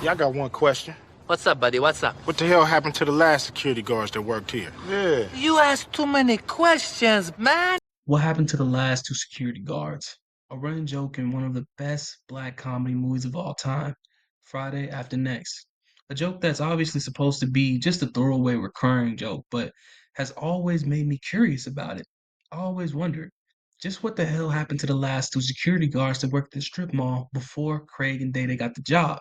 Yeah, I got one question. What's up, buddy? What's up? What the hell happened to the last security guards that worked here? Yeah. You ask too many questions, man. What happened to the last two security guards? A running joke in one of the best black comedy movies of all time, Friday After Next. A joke that's obviously supposed to be just a throwaway recurring joke, but has always made me curious about it. I always wondered, just what the hell happened to the last two security guards that worked at the strip mall before Craig and Day got the job?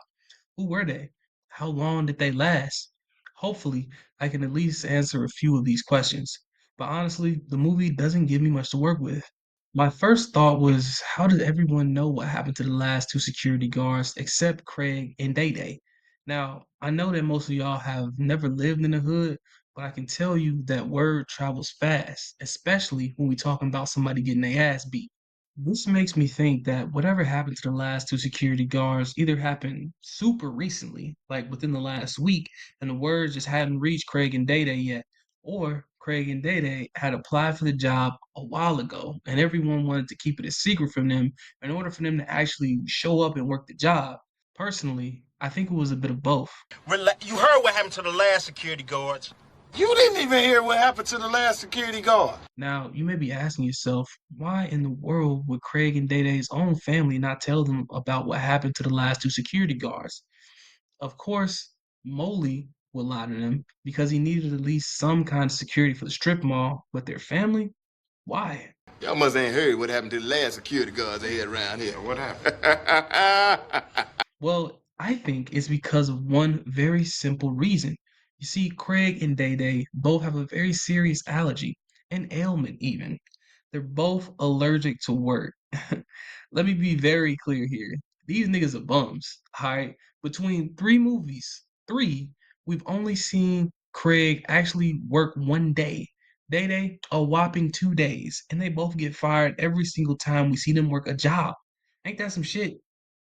Who were they? How long did they last? Hopefully, I can at least answer a few of these questions. But honestly, the movie doesn't give me much to work with. My first thought was, how does everyone know what happened to the last two security guards except Craig and Day Day? Now, I know that most of y'all have never lived in the hood, but I can tell you that word travels fast, especially when we're talking about somebody getting their ass beat. This makes me think that whatever happened to the last two security guards either happened super recently, like within the last week, and the words just hadn't reached Craig and Day Day yet, or Craig and Day Day had applied for the job a while ago, and everyone wanted to keep it a secret from them in order for them to actually show up and work the job. Personally, I think it was a bit of both. You heard what happened to the last security guards. You didn't even hear what happened to the last security guard. Now, you may be asking yourself, why in the world would Craig and Day Day's own family not tell them about what happened to the last two security guards? Of course, Moley would lie to them because he needed at least some kind of security for the strip mall, but their family? Why? Y'all must ain't heard what happened to the last security guards they had around here. What happened? Well, I think it's because of one very simple reason. You see, Craig and Day Day both have a very serious allergy, an ailment even. They're both allergic to work. Let me be very clear here. These niggas are bums, alright? Between three movies, three, we've only seen Craig actually work one day. Day Day, a whopping 2 days. And they both get fired every single time we see them work a job. Ain't that some shit?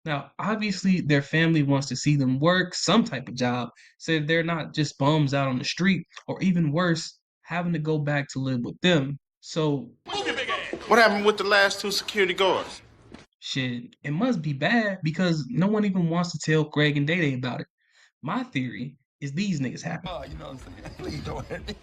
Now, obviously, their family wants to see them work some type of job so that they're not just bums out on the street, or even worse, having to go back to live with them. So, What happened with the last two security guards? shit, it must be bad because no one even wants to tell Greg and Day Day about it. My theory is these niggas happen. Oh, you know what I'm saying? Please don't hurt me.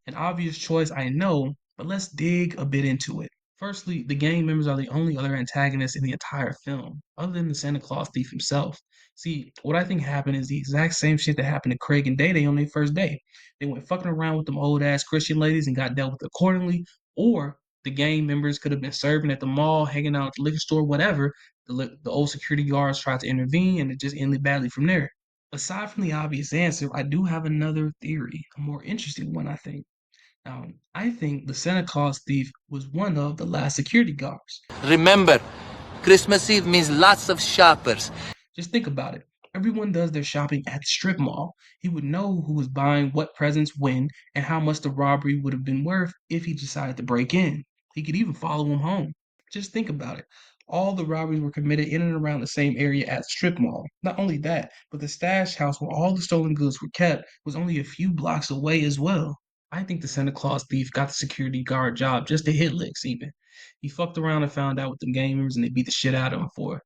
An obvious choice, I know, but let's dig a bit into it. Firstly, the gang members are the only other antagonists in the entire film, other than the Santa Claus thief himself. See, what I think happened is the exact same shit that happened to Craig and Day Day on their first day. They went fucking around with them old ass Christian ladies and got dealt with accordingly, or the gang members could have been serving at the mall, hanging out at the liquor store, whatever. The old security guards tried to intervene and it just ended badly from there. Aside from the obvious answer, I do have another theory, a more interesting one, I think. I think the Santa Claus thief was one of the last security guards. Remember, Christmas Eve means lots of shoppers. Just think about it. Everyone does their shopping at the strip mall. He would know who was buying what presents when and how much the robbery would have been worth if he decided to break in. He could even follow him home. Just think about it. All the robberies were committed in and around the same area at the strip mall. Not only that, but the stash house where all the stolen goods were kept was only a few blocks away as well. I think the Santa Claus thief got the security guard job just to hit licks, even. He fucked around and found out with the gamers and they beat the shit out of him for it.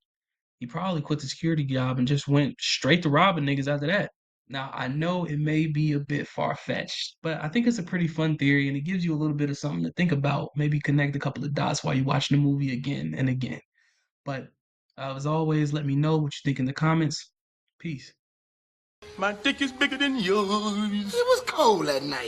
He probably quit the security job and just went straight to robbing niggas after that. Now, I know it may be a bit far fetched, but I think it's a pretty fun theory and it gives you a little bit of something to think about. Maybe connect a couple of dots while you're watching the movie again and again. But as always, let me know what you think in the comments. Peace. My dick is bigger than yours. It was cold that night.